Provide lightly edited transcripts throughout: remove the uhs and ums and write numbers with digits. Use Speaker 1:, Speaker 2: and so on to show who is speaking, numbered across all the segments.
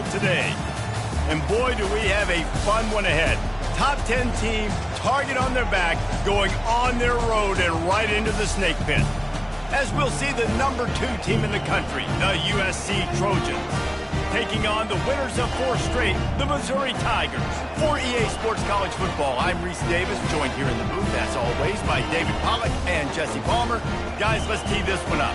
Speaker 1: field today. And boy, do we have a fun one ahead. Top 10 team, target on their back, going on their road and right into the snake pit. As we'll see the number 2 team in the country, the USC Trojans, taking on the winners of 4 straight, the Missouri Tigers. For EA Sports College Football, I'm Reese Davis, joined here in the booth, as always, by David Pollack and Jesse Palmer. Guys, let's tee this one up.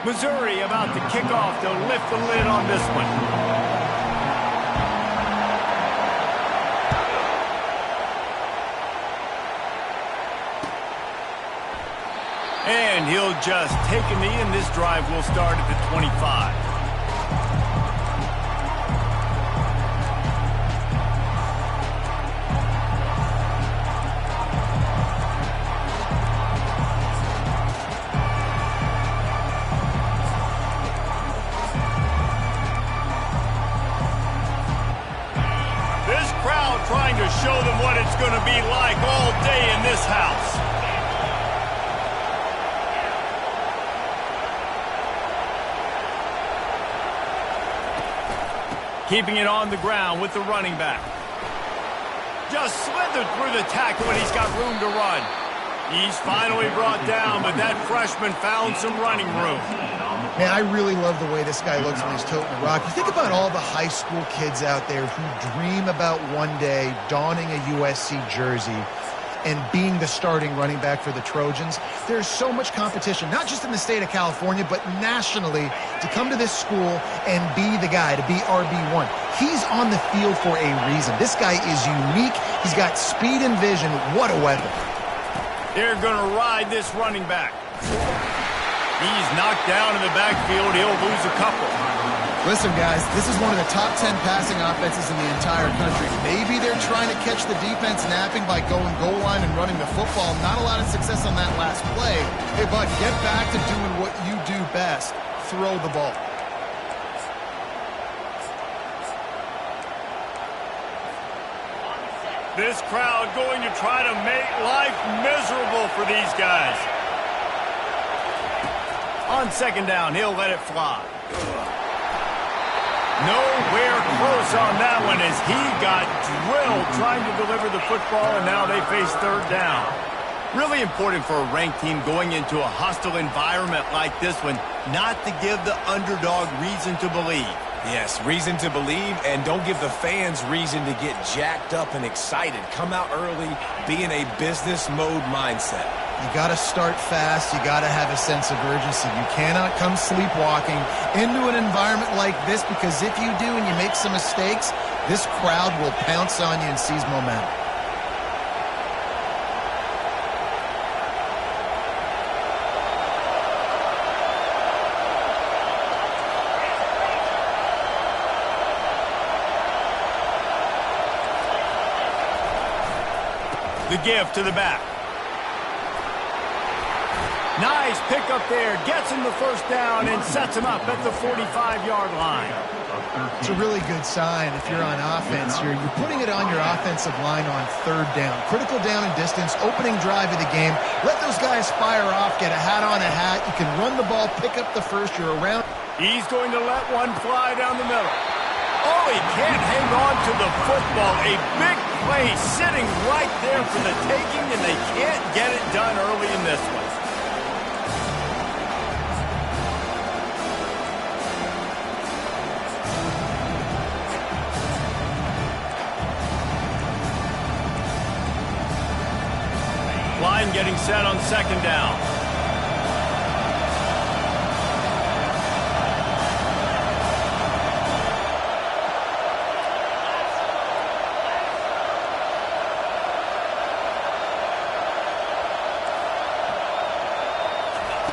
Speaker 1: Missouri about to kick off to lift the lid on this one. And he'll just take a knee, and this drive will start at the 25. Trying to show them what it's going to be like all day in this house. Keeping it on the ground with the running back. Just slithered through the tackle and he's got room to run. He's finally brought down, but that freshman found some running room.
Speaker 2: Man, I really love the way this guy looks when he's toting the rock. You think about all the high school kids out there who dream about one day donning a USC jersey and being the starting running back for the Trojans. There's so much competition, not just in the state of California, but nationally, to come to this school and be the guy, to be RB1. He's on the field for a reason. This guy is unique. He's got speed and vision. What a weapon.
Speaker 1: They're going to ride this running back. He's knocked down in the backfield. He'll lose a couple.
Speaker 3: Listen, guys, this is one of the top 10 passing offenses in the entire country. Maybe they're trying to catch the defense napping by going goal line and running the football. Not a lot of success on that last play. Hey, bud, get back to doing what you do best. Throw the ball.
Speaker 1: This crowd going to try to make life miserable for these guys. On second down, he'll let it fly. Nowhere close on that one as he got drilled trying to deliver the football, and now they face third down. Really important for a ranked team going into a hostile environment like this one, not to give the underdog reason to believe.
Speaker 4: Yes, reason to believe, and don't give the fans reason to get jacked up and excited. Come out early, be in a business mode mindset.
Speaker 2: You got to start fast. You got to have a sense of urgency. You cannot come sleepwalking into an environment like this, because if you do and you make some mistakes, this crowd will pounce on you and seize momentum.
Speaker 1: The give to the back. Nice pickup there. Gets him the first down and sets him up at the 45-yard line.
Speaker 2: It's a really good sign if you're on offense here. You're putting it on your offensive line on third down. Critical down and distance, opening drive of the game. Let those guys fire off, get a hat on a hat. You can run the ball, pick up the first. You're around.
Speaker 1: He's going to let one fly down the middle. Oh, he can't hang on to the football. A big play sitting right there for the taking, and they can't get it done early in this one. Line getting set on second down.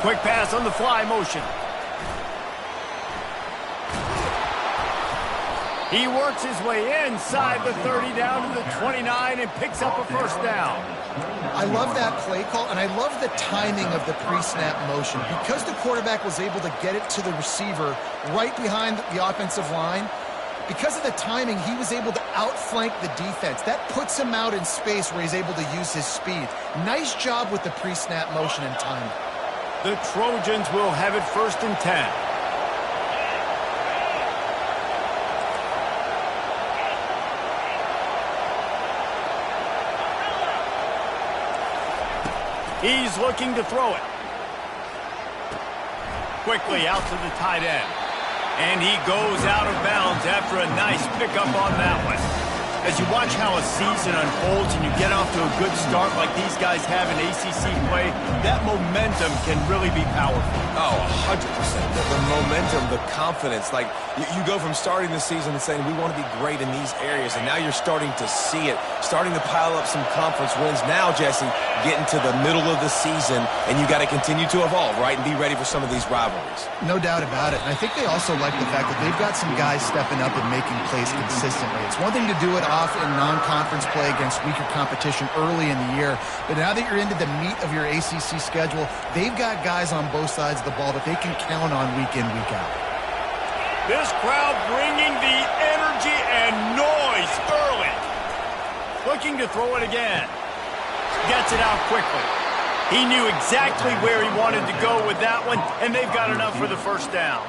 Speaker 1: Quick pass on the fly motion. He works his way inside the 30 down to the 29 and picks up a first down.
Speaker 2: I love that play call, and I love the timing of the pre-snap motion. Because the quarterback was able to get it to the receiver right behind the offensive line, because of the timing, he was able to outflank the defense. That puts him out in space where he's able to use his speed. Nice job with the pre-snap motion and timing.
Speaker 1: The Trojans will have it 1st and 10. He's looking to throw it. Quickly out to the tight end. And he goes out of bounds after a nice pickup on that one. As you watch how a season unfolds and you get off to a good start like these guys have in ACC play, that momentum can really be powerful.
Speaker 4: Oh, 100%. The momentum, the confidence. Like, you go from starting the season and saying, we want to be great in these areas, and now you're starting to see it, starting to pile up some conference wins. Now, Jesse, getting to the middle of the season, and you got to continue to evolve, right, and be ready for some of these rivalries.
Speaker 2: No doubt about it. And I think they also like the fact that they've got some guys stepping up and making plays consistently. It's one thing to do it off in non-conference play against weaker competition early in the year, but now that you're into the meat of your ACC schedule, they've got guys on both sides of the ball that they can count on week in, week out.
Speaker 1: This crowd bringing the energy and noise early. Looking to throw it again. Gets it out quickly. He knew exactly where he wanted to go with that one, and they've got enough for the first down.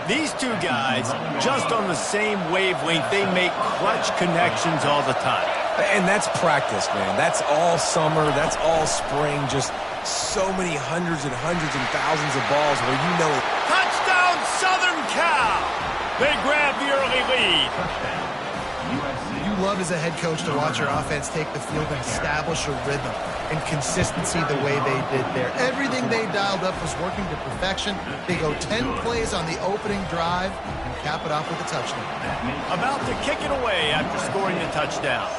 Speaker 1: These two guys, just on the same wavelength, they make clutch connections all the time.
Speaker 4: And that's practice, man. That's all summer. That's all spring. Just so many hundreds and thousands of balls where you know it.
Speaker 1: Touchdown, Southern Cal! They grab the early lead.
Speaker 2: You love as a head coach to watch your offense take the field and establish a rhythm and consistency the way they did there. Everything they dialed up was working to perfection. They go 10 plays on the opening drive and cap it off with a touchdown.
Speaker 1: About to kick it away after scoring the touchdown.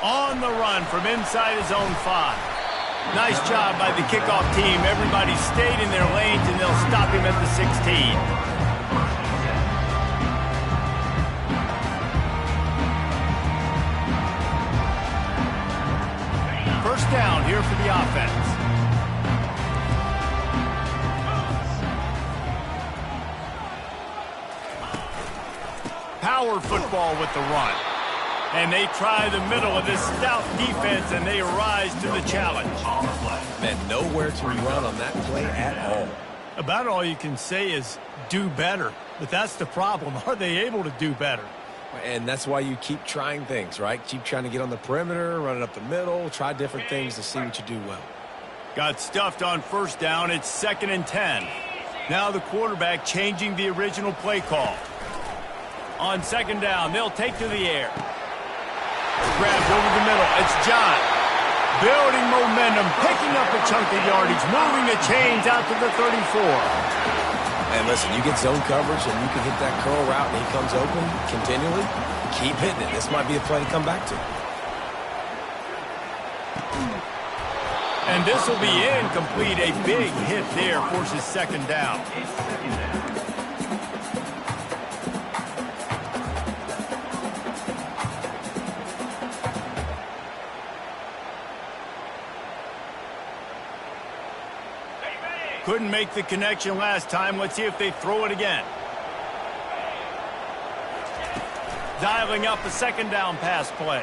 Speaker 1: On the run from inside his own 5. Nice job by the kickoff team. Everybody stayed in their lanes, and they'll stop him at the 16. First down here for the offense. Power football with the run. And they try the middle of this stout defense, and they rise to the challenge.
Speaker 4: Man, nowhere to run on that play at all.
Speaker 1: About all you can say is do better. But that's the problem. Are they able to do better?
Speaker 4: And that's why you keep trying things, right? Keep trying to get on the perimeter, run it up the middle, try different things to see what you do well.
Speaker 1: Got stuffed on first down. It's 2nd and 10. Now the quarterback changing the original play call. On 2nd down, they'll take to the air. Grabbed over the middle. It's John. Building momentum, picking up a chunk of yardage, moving the chains out to the 34.
Speaker 4: And listen, you get zone coverage and you can hit that curl route and he comes open continually. Keep hitting it. This might be a play to come back to.
Speaker 1: And this will be incomplete. A big hit there forces 2nd down. Couldn't make the connection last time. Let's see if they throw it again. Dialing up a 2nd down pass play.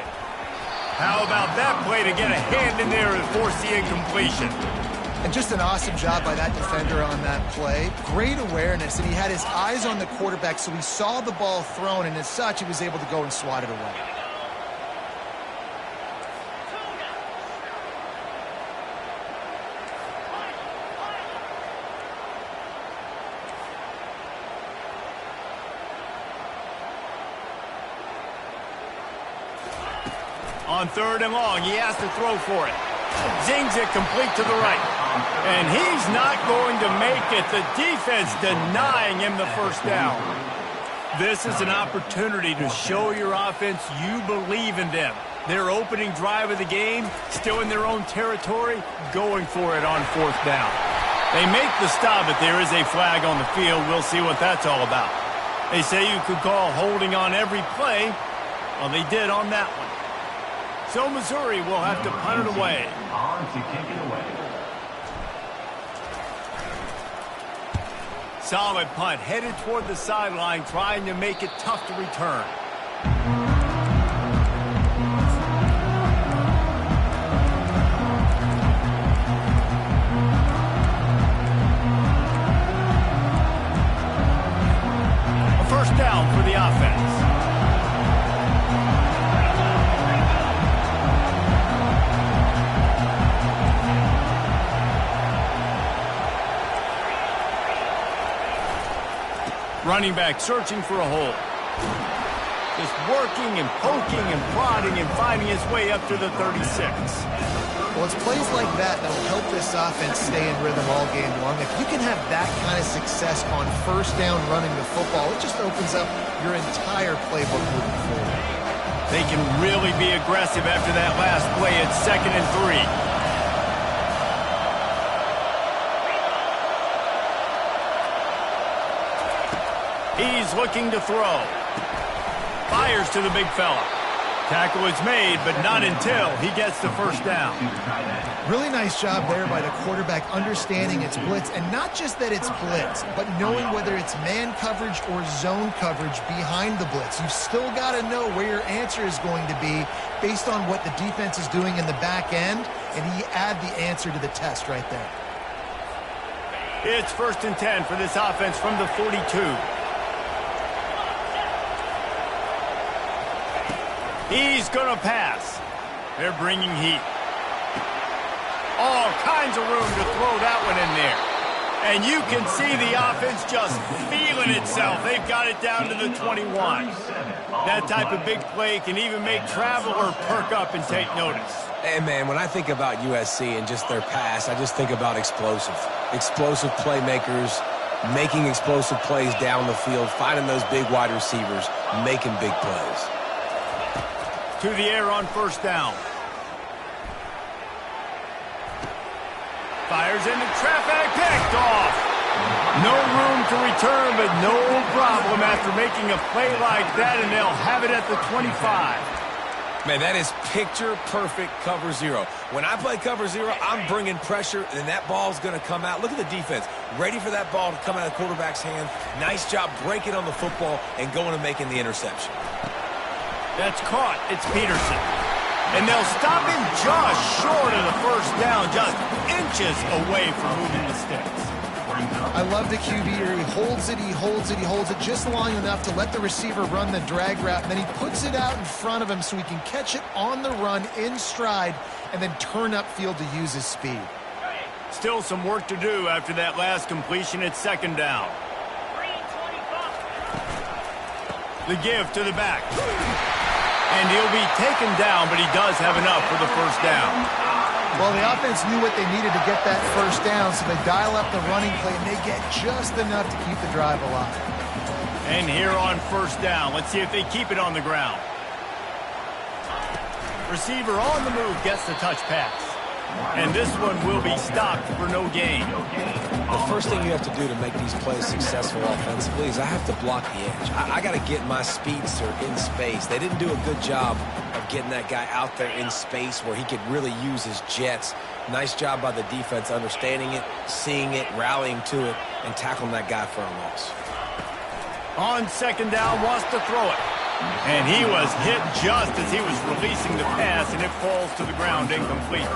Speaker 1: How about that play to get a hand in there and force the incompletion?
Speaker 2: And just an awesome job by that defender on that play. Great awareness, and he had his eyes on the quarterback, so he saw the ball thrown, and as such, he was able to go and swat it away.
Speaker 1: On 3rd and long, he has to throw for it. Zings it complete to the right. And he's not going to make it. The defense denying him the first down. This is an opportunity to show your offense you believe in them. Their opening drive of the game, still in their own territory, going for it on 4th down. They make the stop, but there is a flag on the field. We'll see what that's all about. They say you could call holding on every play. Well, they did on that one. So Missouri will have to punt it away.
Speaker 5: On to kick it away.
Speaker 1: Solid punt, headed toward the sideline, trying to make it tough to return. A first down for the offense. Running back searching for a hole. Just working and poking and prodding and finding his way up to the 36.
Speaker 2: Well, it's plays like that that'll help this offense stay in rhythm all game long. If you can have that kind of success on first down running the football, it just opens up your entire playbook moving forward.
Speaker 1: They can really be aggressive after that last play at 2nd and 3. He's looking to throw. Fires to the big fella. Tackle is made, but not until he gets the first down.
Speaker 2: Really nice job there by the quarterback understanding it's blitz, and not just that it's blitz, but knowing whether it's man coverage or zone coverage behind the blitz. You've still got to know where your answer is going to be based on what the defense is doing in the back end, and he add the answer to the test right there.
Speaker 1: It's 1st and 10 for this offense from the 42. He's going to pass. They're bringing heat. All kinds of room to throw that one in there. And you can see the offense just feeling itself. They've got it down to the 21. That type of big play can even make traveler perk up and take notice.
Speaker 4: Hey, man, when I think about USC and just their pass, I just think about explosive. Explosive playmakers, making explosive plays down the field, finding those big wide receivers, making big plays.
Speaker 1: To the air on first down. Fires into traffic, picked off. No room to return, but no problem after making a play like that, and they'll have it at the 25.
Speaker 4: Man, that is picture-perfect cover zero. When I play cover zero, I'm bringing pressure, and that ball's going to come out. Look at the defense. Ready for that ball to come out of the quarterback's hand. Nice job breaking on the football and going and making the interception.
Speaker 1: That's caught. It's Peterson. And they'll stop him just short of the first down, just inches away from moving the sticks.
Speaker 2: I love the QB here. He holds it, he holds it, he holds it just long enough to let the receiver run the drag route, and then he puts it out in front of him so he can catch it on the run in stride and then turn upfield to use his speed.
Speaker 1: Still some work to do after that last completion at 2nd down. The give to the back. And he'll be taken down, but he does have enough for the first down.
Speaker 2: Well, the offense knew what they needed to get that first down, so they dial up the running play, and they get just enough to keep the drive alive.
Speaker 1: And here on first down, let's see if they keep it on the ground. Receiver on the move gets the touch pass. And this one will be stopped for no gain.
Speaker 4: The first thing you have to do to make these plays successful offensively is I have to block the edge. I got to get my speedster in space. They didn't do a good job of getting that guy out there in space where he could really use his jets. Nice job by the defense understanding it, seeing it, rallying to it, and tackling that guy for a loss.
Speaker 1: On 2nd down, wants to throw it. And he was hit just as he was releasing the pass, and it falls to the ground incomplete.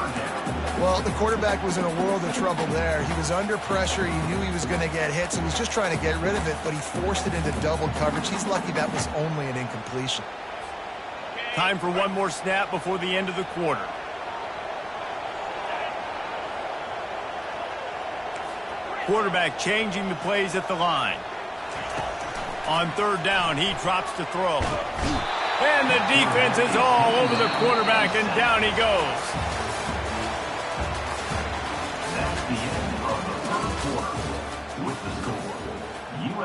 Speaker 2: Well, the quarterback was in a world of trouble there. He was under pressure. He knew he was going to get hit, so he was just trying to get rid of it, but he forced it into double coverage. He's lucky that was only an incompletion.
Speaker 1: Time for one more snap before the end of the quarter. Quarterback changing the plays at the line. On 3rd down, he drops to throw. And the defense is all over the quarterback, and down he goes.
Speaker 5: That's the end of the first quarter. With the score,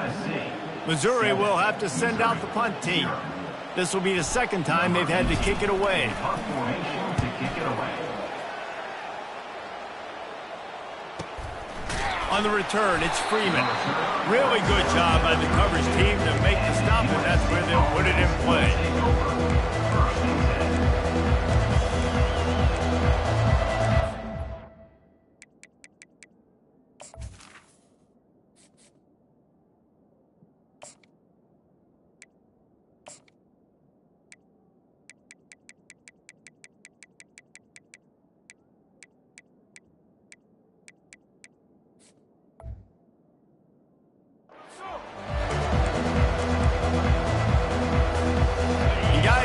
Speaker 5: USC.
Speaker 1: Missouri will have to send out the punt team. This will be the 2nd time they've had to kick it away.
Speaker 5: Punt formation to kick it away.
Speaker 1: On the return, it's Freeman. Really good job by the coverage team to make the stop, and that's where they'll put it in play.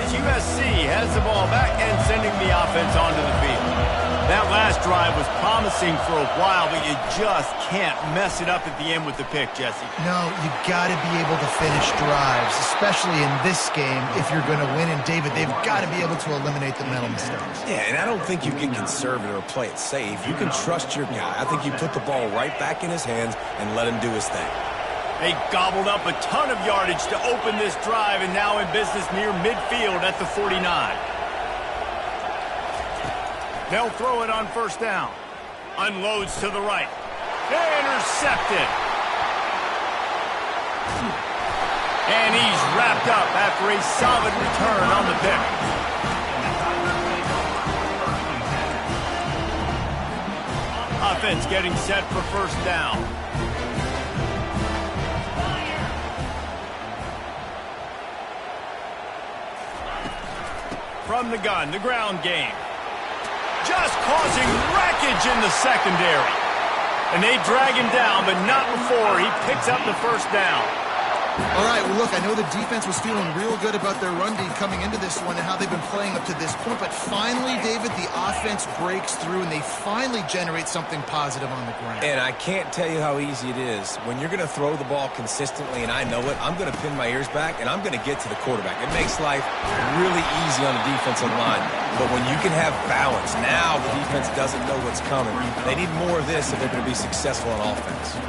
Speaker 1: USC has the ball back and sending the offense onto the field. That last drive was promising for a while, but you just can't mess it up at the end with the pick, Jesse.
Speaker 2: No, you got to be able to finish drives, especially in this game if you're going to win. And, David, they've got to be able to eliminate the mental mistakes.
Speaker 4: Yeah, and I don't think you get conservative or play it safe. You can trust your guy. I think you put the ball right back in his hands and let him do his thing.
Speaker 1: They gobbled up a ton of yardage to open this drive, and now in business near midfield at the 49. They'll throw it on first down. Unloads to the right. Intercepted. And he's wrapped up after a solid return on the pick. Offense getting set for first down. From the gun, the ground game. Just causing wreckage in the secondary. And they drag him down, but not before he picks up the first down.
Speaker 3: All right, well, look, I know the defense was feeling real good about their run D coming into this one and how they've been playing up to this point, but finally, David, the offense breaks through and they finally generate something positive on the ground.
Speaker 4: And I can't tell you how easy it is. When you're going to throw the ball consistently, and I know it, I'm going to pin my ears back and I'm going to get to the quarterback. It makes life really easy on the defensive line. But when you can have balance, now the defense doesn't know what's coming. They need more of this if they're going to be successful on offense.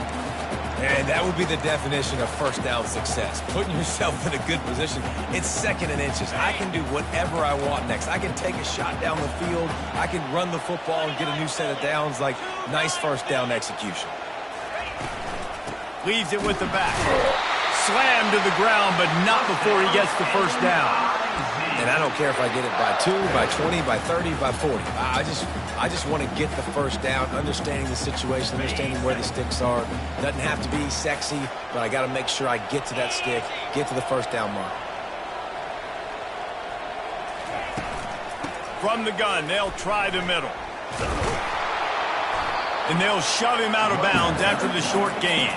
Speaker 4: And that would be the definition of first down success. Putting yourself in a good position. It's second and inches. I can do whatever I want next. I can take a shot down the field. I can run the football and get a new set of downs. Like, nice first down execution.
Speaker 1: Leaves it with the back. Slammed to the ground, but not before he gets the first down.
Speaker 4: And I don't care if I get it by 2, by 20, by 30, by 40. I just want to get the first down, understanding the situation, understanding where the sticks are. It doesn't have to be sexy, but I got to make sure I get to that stick, get to the first down mark.
Speaker 1: From the gun, they'll try the middle. And they'll shove him out of bounds after the short gain.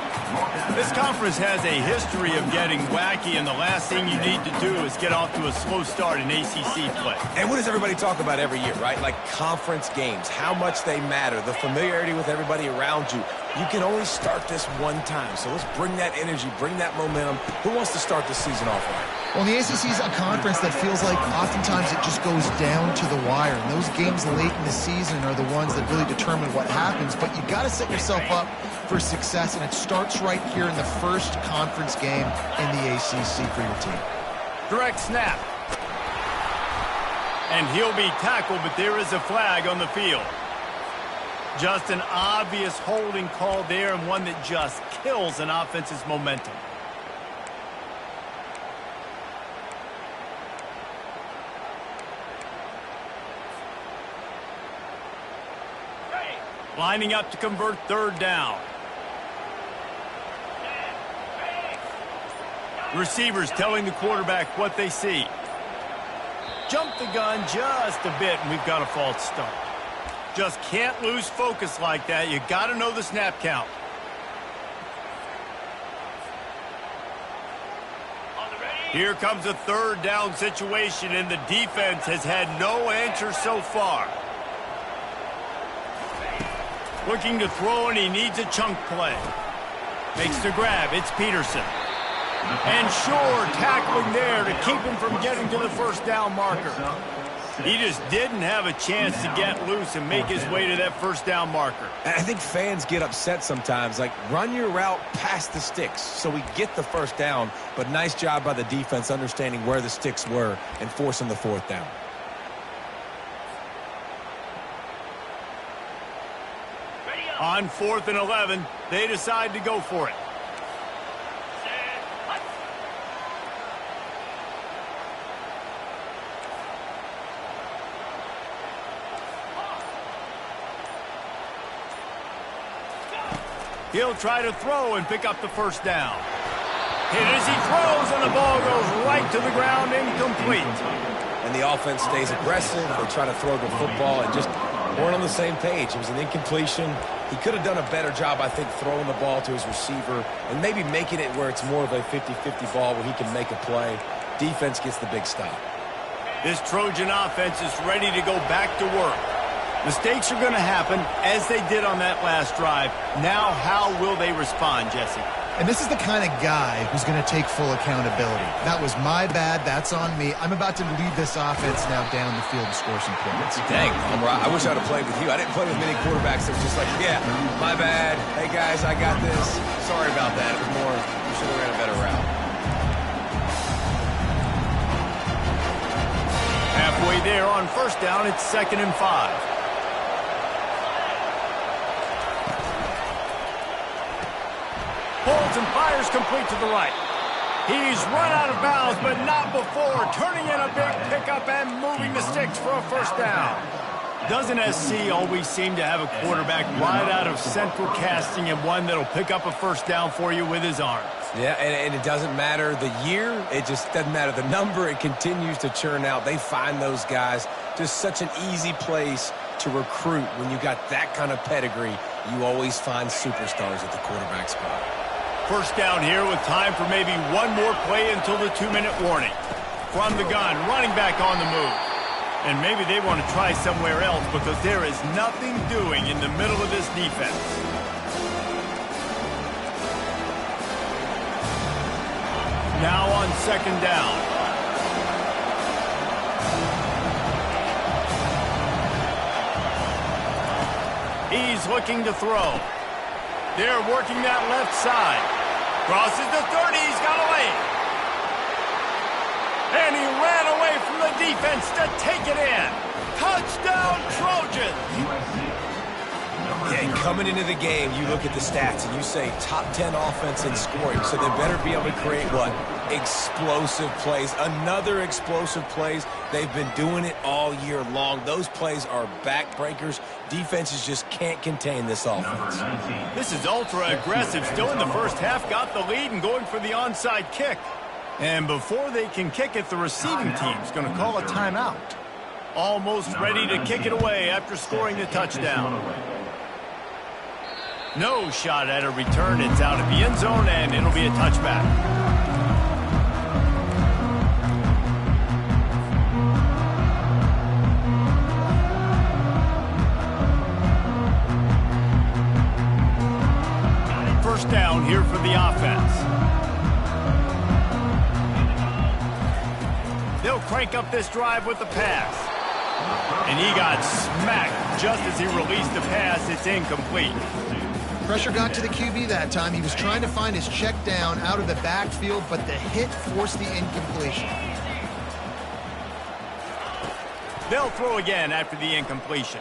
Speaker 1: This conference has a history of getting wacky, and the last thing you need to do is get off to a slow start in ACC play.
Speaker 4: And what does everybody talk about every year, right? Like conference games, how much they matter, the familiarity with everybody around you. You can only start this one time, so let's bring that energy, bring that momentum. Who wants to start the season off right?
Speaker 2: Well, the ACC is a conference that feels like oftentimes it just goes down to the wire. And those games late in the season are the ones that really determine what happens. But you got to set yourself up for success, and it starts right here in the first conference game in the ACC for your team.
Speaker 1: Direct snap. And he'll be tackled, but there is a flag on the field. Just an obvious holding call there, and one that just kills an offense's momentum. Lining up to convert third down. Receivers telling the quarterback what they see. Jump the gun just a bit, and we've got a false start. Just can't lose focus like that. You got to know the snap count. Here comes a third down situation, and the defense has had no answer so far. Looking to throw, and he needs a chunk play. Makes the grab. It's Peterson. And Shore tackling there to keep him from getting to the first down marker. He just didn't have a chance to get loose and make his way to that first down marker.
Speaker 4: I think fans get upset sometimes. Like, run your route past the sticks so we get the first down. But nice job by the defense understanding where the sticks were and forcing the fourth down.
Speaker 1: On 4th and 11, they decide to go for it. He'll try to throw and pick up the first down. Hit as he throws, and the ball goes right to the ground, incomplete.
Speaker 4: And the offense stays aggressive. They try to throw the football and just weren't on the same page. It was an incompletion. He could have done a better job, I think, throwing the ball to his receiver and maybe making it where it's more of a 50-50 ball where he can make a play. Defense gets the big stop.
Speaker 1: This Trojan offense is ready to go back to work. Mistakes are going to happen, as they did on that last drive. Now, how will they respond, Jesse?
Speaker 2: And this is the kind of guy who's going to take full accountability. That was my bad. That's on me. I'm about to lead this offense now down the field and score some points.
Speaker 4: Dang, I wish I'd have played with you. I didn't play with many quarterbacks that were just like, yeah, my bad. Hey, guys, I got this. Sorry about that. It was more, you should have ran a better route.
Speaker 1: Halfway there on first down, it's 2nd and 5. Pulls and fires complete to the right. He's run out of bounds, but not before turning in a big pickup and moving the sticks for a first down. Doesn't SC always seem to have a quarterback right out of central casting and one that'll pick up a first down for you with his arms?
Speaker 4: Yeah, and it doesn't matter the year. It just doesn't matter the number. It continues to churn out. They find those guys. Just such an easy place to recruit. When you got that kind of pedigree, you always find superstars at the quarterback spot.
Speaker 1: First down here with time for maybe one more play until the 2-minute warning. From the gun, running back on the move. And maybe they want to try somewhere else because there is nothing doing in the middle of this defense. Now on 2nd down. He's looking to throw. They're working that left side. Crosses the 30. He's got away. And he ran away from the defense to take it in. Touchdown, Trojans.
Speaker 4: Yeah, and coming into the game, you look at the stats and you say top 10 offense in scoring. So they better be able to create what? Explosive plays. Another explosive plays. They've been doing it all year long. Those plays are backbreakers. Defenses just can't contain this offense.
Speaker 1: This is ultra-aggressive. Still in the first half, got the lead and going for the onside kick. And before they can kick it, the receiving team's going to call a timeout. Almost ready to kick it away after scoring the touchdown. No shot at a return. It's out of the end zone, and it'll be a touchback. First down here for the offense. They'll crank up this drive with the pass. And he got smacked just as he released the pass. It's incomplete.
Speaker 2: Pressure got to the QB that time. He was trying to find his check down out of the backfield, but the hit forced the incompletion.
Speaker 1: They'll throw again after the incompletion.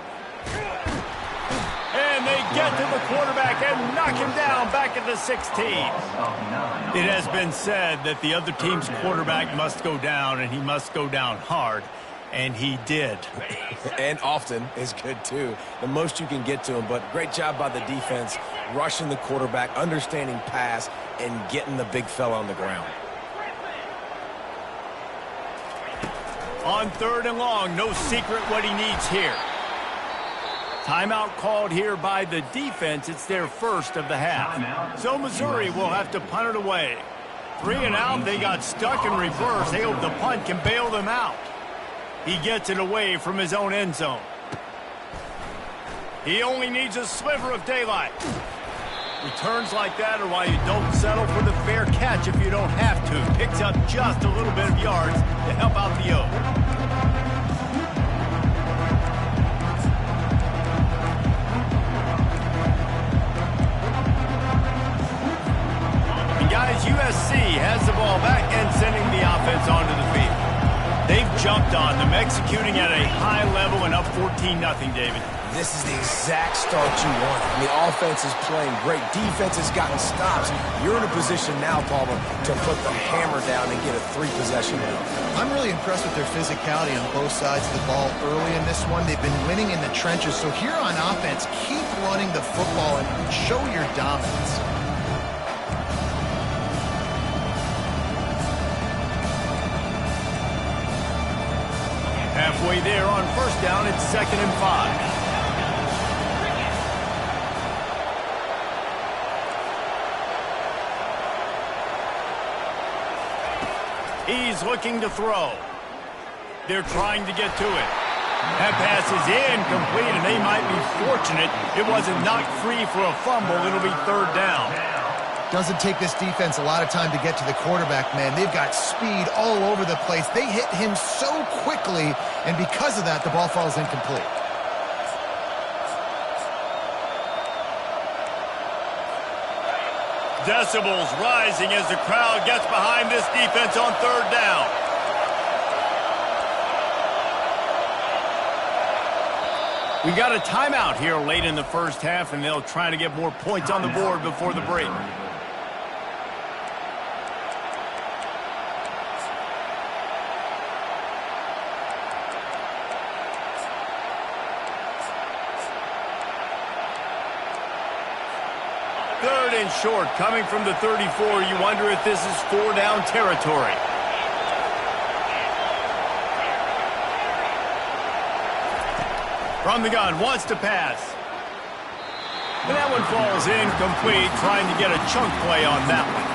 Speaker 1: And they get to the quarterback and knock him down back at the 16. It has been said that the other team's quarterback must go down, and he must go down hard. And he did.
Speaker 4: And often is good, too. The most you can get to him, but great job by the defense, rushing the quarterback, understanding pass, and getting the big fella on the ground.
Speaker 1: On 3rd and long, no secret what he needs here. Timeout called here by the defense. It's their first of the half. So Missouri will have to punt it away. 3 and out, they got stuck in reverse. They hope the punt can bail them out. He gets it away from his own end zone. He only needs a sliver of daylight. Returns like that are why you don't settle for the fair catch if you don't have to. Picks up just a little bit of yards to help out the O. And guys, USC has the ball back and sending the offense onto the field. They've jumped on them, executing at a high level and up 14-0, David.
Speaker 4: This is the exact start you want. I mean, offense is playing great. Defense has gotten stops. You're in a position now, Palmer, to put the hammer down and get a 3-possession lead.
Speaker 2: I'm really impressed with their physicality on both sides of the ball early in this one. They've been winning in the trenches. So here on offense, keep running the football and show your dominance.
Speaker 1: Halfway there on first down, it's 2nd and 5. He's looking to throw. They're trying to get to it. That pass is incomplete, and they might be fortunate it wasn't knocked free for a fumble. It'll be 3rd down.
Speaker 2: Doesn't take this defense a lot of time to get to the quarterback, man. They've got speed all over the place. They hit him so quickly, and because of that, the ball falls incomplete.
Speaker 1: Decibels rising as the crowd gets behind this defense on 3rd down. We got a timeout here late in the first half, and they'll try to get more points on the board before the break. Third and short, coming from the 34. You wonder if this is 4-down territory. From the gun, wants to pass. And that one falls incomplete, trying to get a chunk play on that one.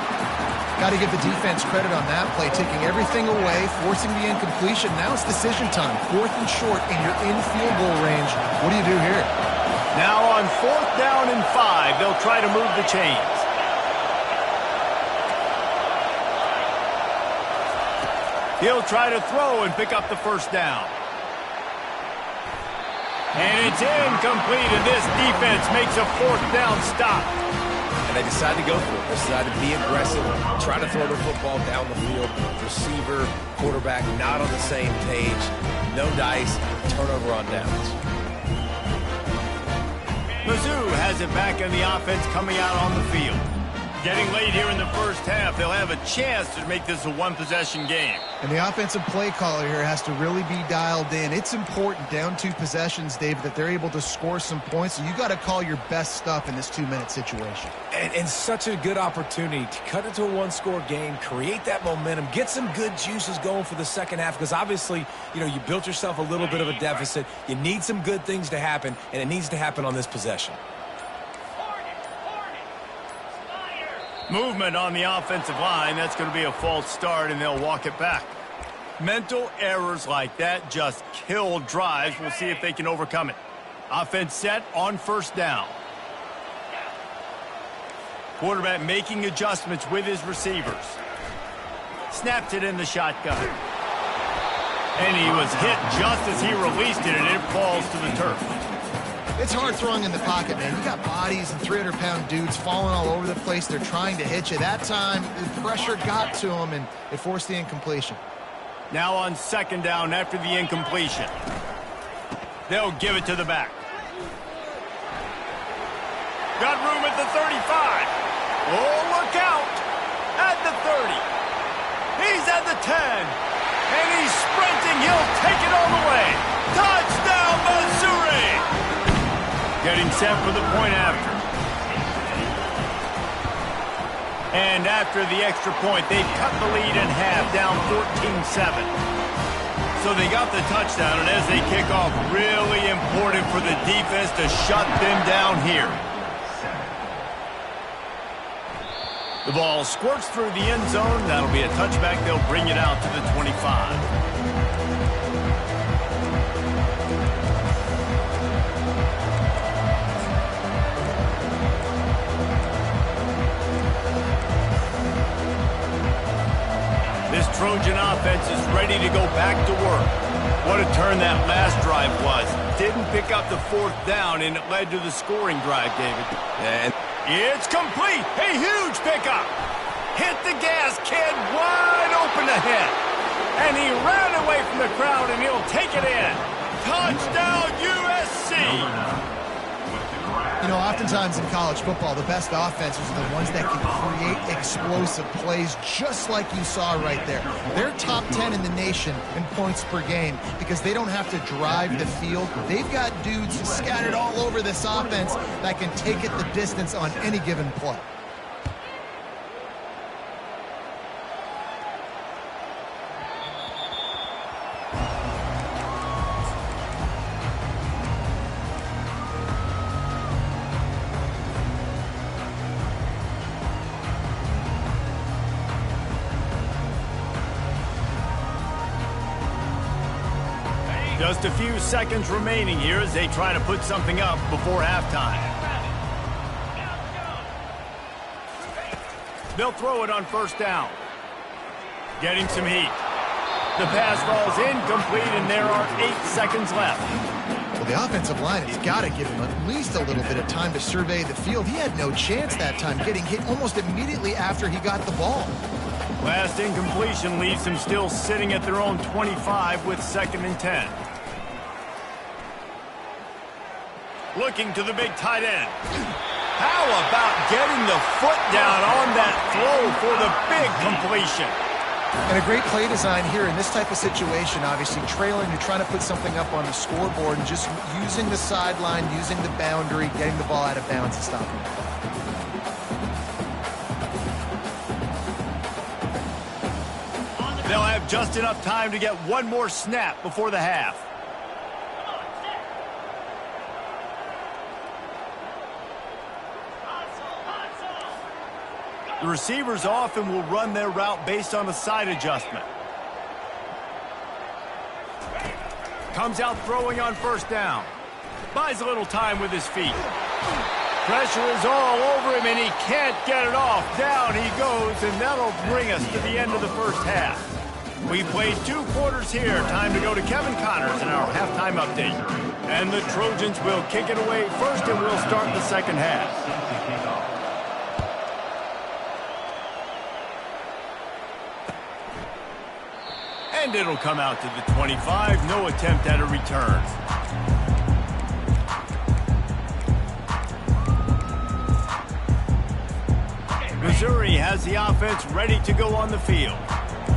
Speaker 2: Got to give the defense credit on that play, taking everything away, forcing the incompletion. Now it's decision time. 4th and short, and you're in field goal range. What do you do here?
Speaker 1: Now on 4th down and 5, they'll try to move the chains. He'll try to throw and pick up the 1st down. And it's incomplete, and this defense makes a 4th down stop.
Speaker 4: And they decide to go for it. They decide to be aggressive, try to throw the football down the field. Receiver, quarterback, not on the same page. No dice, turnover on downs.
Speaker 1: Mizzou has it back in the offense coming out on the field. Getting late here in the first half, they'll have a chance to make this a 1-possession game.
Speaker 2: And the offensive play caller here has to really be dialed in. It's important, down 2 possessions, David, that they're able to score some points. So you got to call your best stuff in this 2-minute situation.
Speaker 4: And such a good opportunity to cut into a 1-score game, create that momentum, get some good juices going for the second half, because obviously, you know, you built yourself a little bit of a deficit. You need some good things to happen, and it needs to happen on this possession.
Speaker 1: Movement on the offensive line. That's going to be a false start, and they'll walk it back. Mental errors like that just kill drives. We'll see if they can overcome it. Offense set on 1st down. Quarterback making adjustments with his receivers. Snapped it in the shotgun. And he was hit just as he released it, and it falls to the turf.
Speaker 2: It's hard throwing in the pocket, man. You got bodies and 300-pound dudes falling all over the place. They're trying to hit you. That time, the pressure got to him, and it forced the incompletion.
Speaker 1: Now on 2nd down after the incompletion. They'll give it to the back. Got room at the 35. Oh, look out! At the 30. He's at the 10. And he's sprinting. He'll take it all the way. Touchdown, Missouri! Getting set for the point after. And after the extra point, they've cut the lead in half, down 14-7. So they got the touchdown, and as they kick off, really important for the defense to shut them down here. The ball squirts through the end zone. That'll be a touchback. They'll bring it out to the 25. This Trojan offense is ready to go back to work. What a turn that last drive was. Didn't pick up the 4th down, and it led to the scoring drive, David. And it's complete. A huge pickup. Hit the gas, kid. Wide open ahead. And he ran away from the crowd, and he'll take it in. Touchdown, USC!
Speaker 2: You know, oftentimes in college football, the best offenses are the ones that can create explosive plays, just like you saw right there. They're top 10 in the nation in points per game because they don't have to drive the field. They've got dudes scattered all over this offense that can take it the distance on any given play.
Speaker 1: Just a few seconds remaining here as they try to put something up before halftime. They'll throw it on first down. Getting some heat. The pass falls incomplete, and there are 8 seconds left.
Speaker 2: Well, the offensive line has got to give him at least a little bit of time to survey the field. He had no chance that time, getting hit almost immediately after he got the ball.
Speaker 1: Last incompletion leaves them still sitting at their own 25 with 2nd and 10. Looking to the big tight end. How about getting the foot down on that throw for the big completion?
Speaker 2: And a great play design here in this type of situation, obviously trailing, you're trying to put something up on the scoreboard and just using the sideline, using the boundary, getting the ball out of bounds and stopping it.
Speaker 1: They'll have just enough time to get one more snap before the half. The receivers often will run their route based on a side adjustment. Comes out throwing on first down. Buys a little time with his feet. Pressure is all over him, and he can't get it off. Down he goes, and that'll bring us to the end of the first half. We played 2 quarters here. Time to go to Kevin Connors in our halftime update. And the Trojans will kick it away first, and we'll start the second half. And it'll come out to the 25. No attempt at a return. Missouri has the offense ready to go on the field.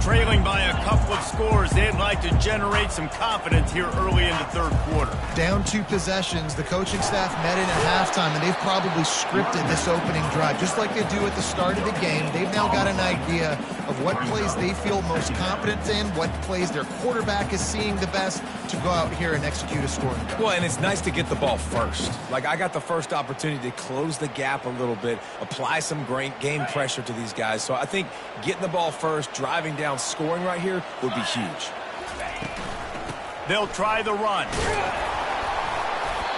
Speaker 1: Trailing by a couple of scores, they'd like to generate some confidence here early in the 3rd quarter.
Speaker 2: Down 2 possessions, the coaching staff met in at halftime, and they've probably scripted this opening drive. Just like they do at the start of the game, they've now got an idea of what plays they feel most confident in, what plays their quarterback is seeing the best to go out here and execute a scoring drive.
Speaker 4: Well, and it's nice to get the ball first. Like, I got the first opportunity to close the gap a little bit, apply some great game pressure to these guys. So I think getting the ball first, driving down, scoring right here would be huge.
Speaker 1: They'll try the run.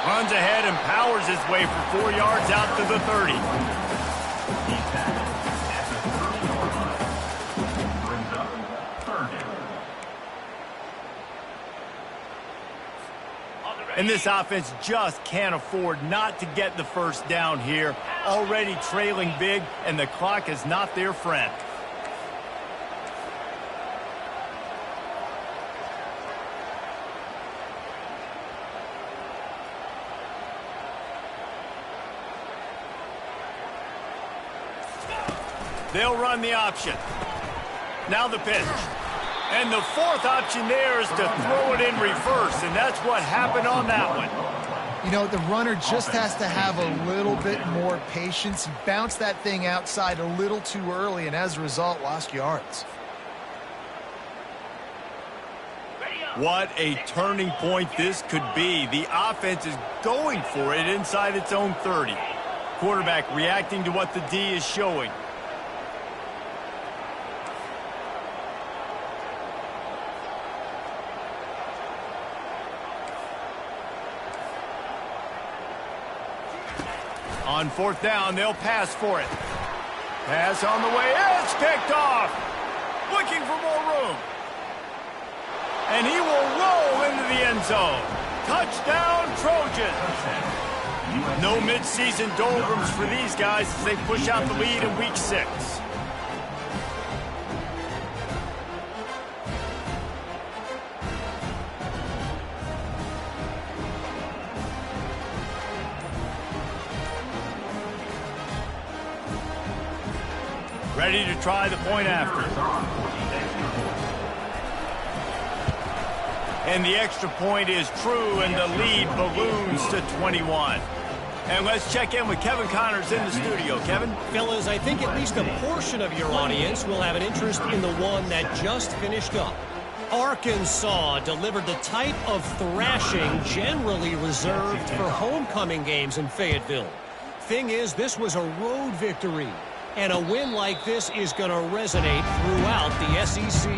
Speaker 1: Runs ahead and powers his way for 4 yards out to the 30. And this offense just can't afford not to get the first down here. Already trailing big, and the clock is not their friend. They'll run the option. Now the pitch. And the 4th option there is to throw it in reverse, and that's what happened on that one.
Speaker 2: You know, the runner just has to have a little bit more patience. He bounced that thing outside a little too early, and as a result, lost yards.
Speaker 1: What a turning point this could be. The offense is going for it inside its own 30. Quarterback reacting to what the D is showing. On 4th down, they'll pass for it. Pass on the way. It's picked off. Looking for more room. And he will roll into the end zone. Touchdown, Trojans. No midseason doldrums for these guys as they push out the lead in Week 6. Ready to try the point after. And the extra point is true, and the lead balloons to 21. And let's check in with Kevin Connors in the studio. Kevin?
Speaker 6: Fellas, I think at least a portion of your audience will have an interest in the one that just finished up. Arkansas delivered the type of thrashing generally reserved for homecoming games in Fayetteville. Thing is, this was a road victory, and a win like this is going to resonate throughout the SEC.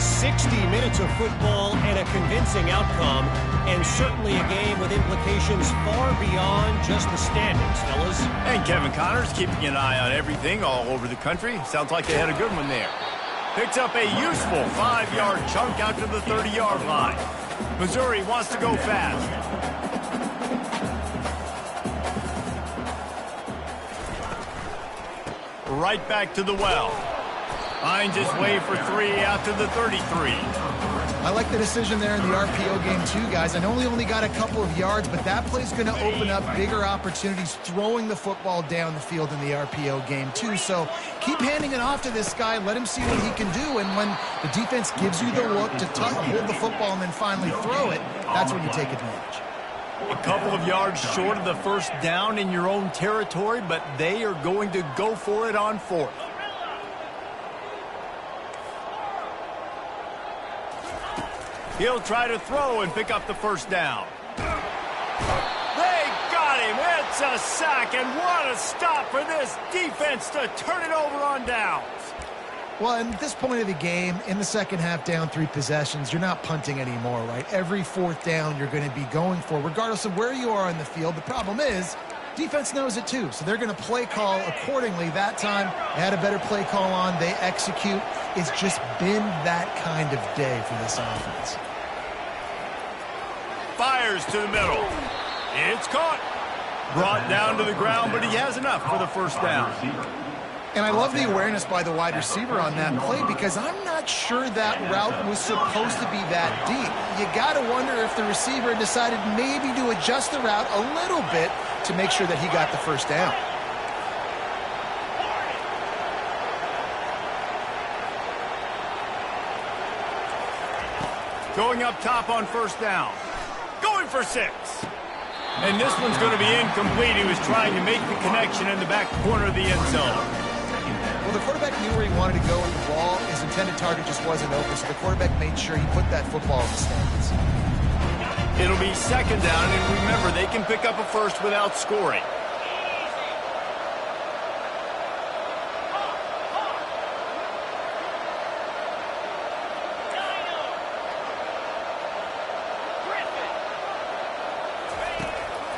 Speaker 6: 60 minutes of football and a convincing outcome, and certainly a game with implications far beyond just the standings, fellas.
Speaker 1: And Kevin Connors keeping an eye on everything all over the country. Sounds like they had a good one there. Picks up a useful 5-yard chunk out to the 30-yard line. Missouri wants to go fast. Right back to the well. Finds his way for 3 out to the 33.
Speaker 2: I like the decision there in the RPO game too, guys. I know he only got a couple of yards, but that play's going to open up bigger opportunities throwing the football down the field in the RPO game too. So keep handing it off to this guy. Let him see what he can do. And when the defense gives you the look to hold the football and then finally throw it, that's when you take advantage.
Speaker 1: A couple of yards short of the first down in your own territory, but they are going to go for it on 4th. He'll try to throw and pick up the first down. They got him. It's a sack, and what a stop for this defense to turn it over on downs.
Speaker 2: Well, at this point of the game, in the second half, down 3 possessions, you're not punting anymore, right? Every 4th down you're going to be going for, regardless of where you are on the field. The problem is, defense knows it too, so they're going to play call accordingly. That time, they had a better play call on. They execute. It's just been that kind of day for this offense.
Speaker 1: Fires to the middle. It's caught. Brought down to the ground, but he has enough for the first down.
Speaker 2: And I love the awareness by the wide receiver on that play because I'm not sure that route was supposed to be that deep. You got to wonder if the receiver decided maybe to adjust the route a little bit to make sure that he got the first down.
Speaker 1: Going up top on first down. Going for 6. And this one's going to be incomplete. He was trying to make the connection in the back corner of the end zone.
Speaker 2: Well, the quarterback knew where he wanted to go with the ball. His intended target just wasn't open, so the quarterback made sure he put that football in the stands.
Speaker 1: It'll be second down, and remember, they can pick up a first without scoring.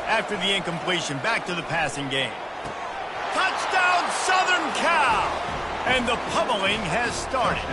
Speaker 1: After the incompletion, back to the passing game. Touchdown, Southern Cal! And the pummeling has started.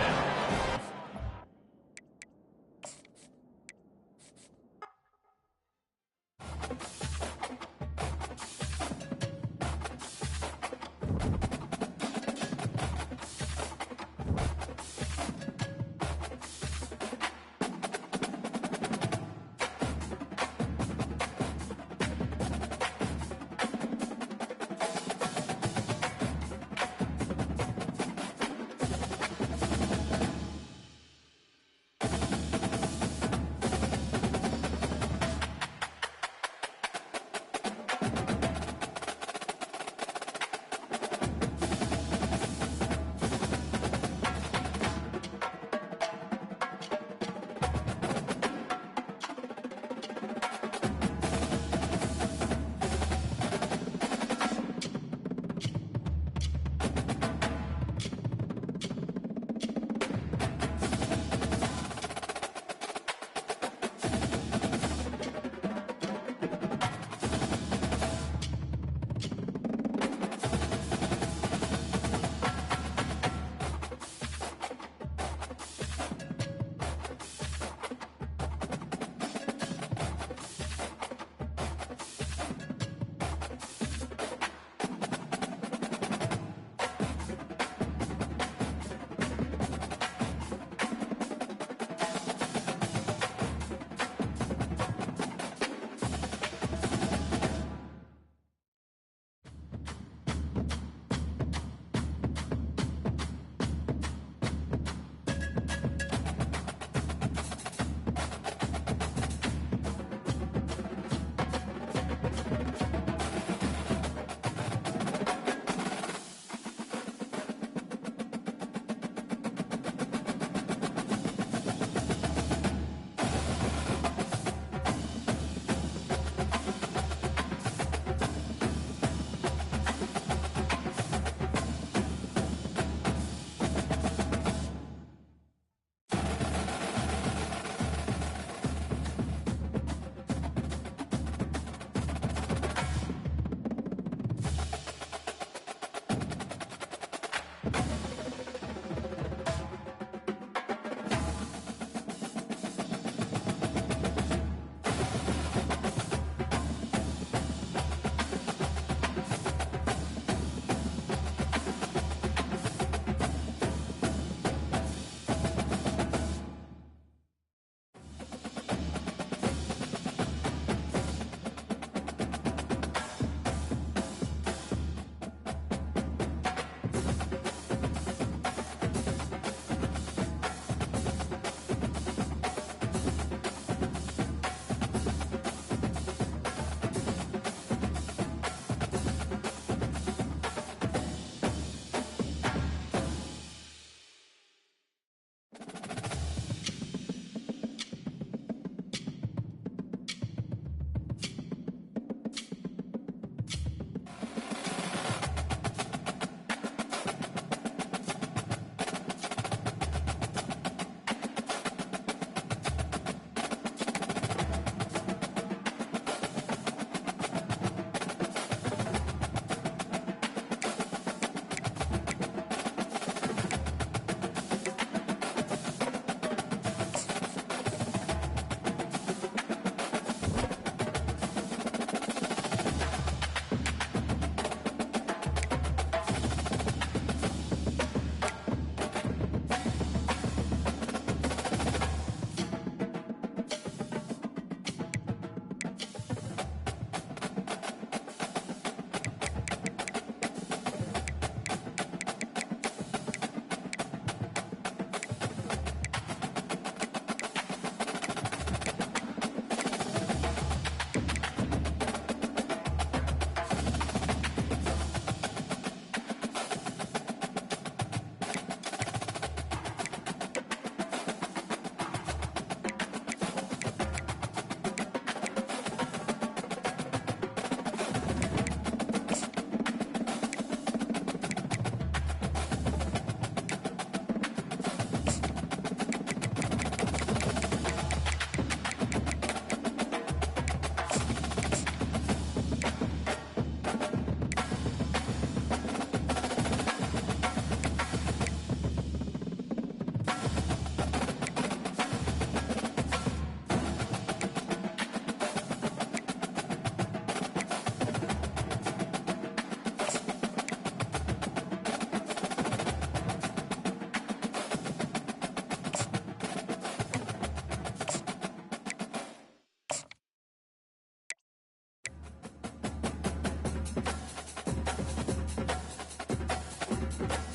Speaker 5: Rell.